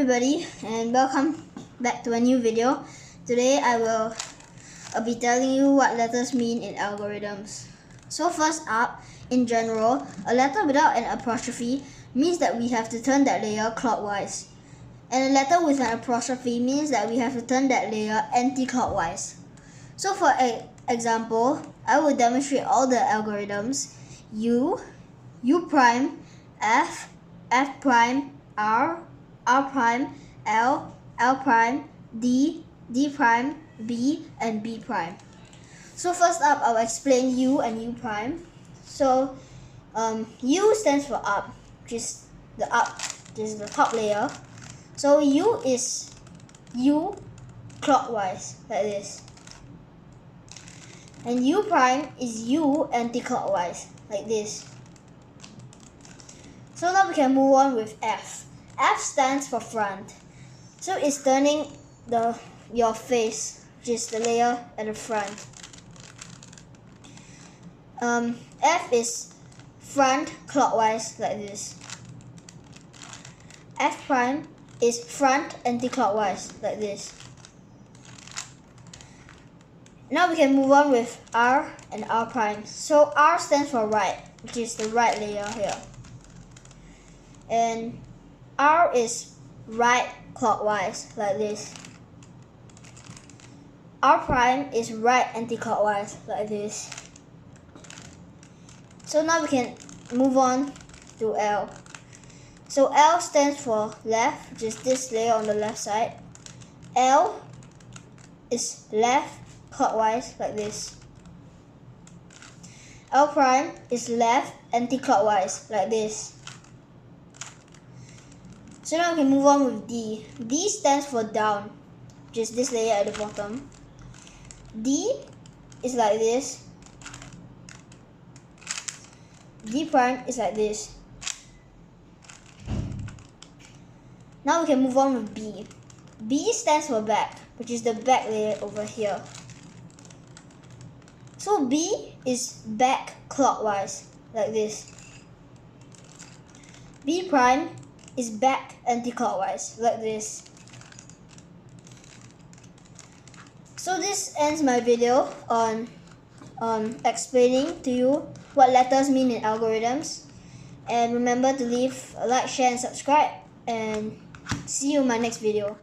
everybody, and welcome back to a new video. Today I will be telling you what letters mean in algorithms. So first up, in general, a letter without an apostrophe means that we have to turn that layer clockwise. And a letter with an apostrophe means that we have to turn that layer anti-clockwise. So for example, I will demonstrate all the algorithms: U, U prime, F, F prime, R, R prime, L, L prime, D, D prime, B, and B prime. So first up, I'll explain U and U prime. So U stands for up, which is the top layer. So U is U clockwise, like this. And U prime is U anti-clockwise, like this. So now we can move on with F. F stands for front. So it's turning your face, which is the layer at the front. F is front clockwise, like this. F prime is front anti-clockwise, like this. Now we can move on with R and R prime. So R stands for right, which is the right layer here. And R is right clockwise, like this. R prime is right anti-clockwise, like this. So now we can move on to L. So L stands for left, which is this layer on the left side. L is left clockwise, like this. L prime is left anti-clockwise, like this. So now we can move on with D. D stands for down, which is this layer at the bottom. D is like this. D prime is like this. Now we can move on with B. B stands for back, which is the back layer over here. So B is back clockwise, like this. B prime is back anti-clockwise, like this. So this ends my video on explaining to you what letters mean in algorithms. And remember to leave a like, share, and subscribe. And see you in my next video.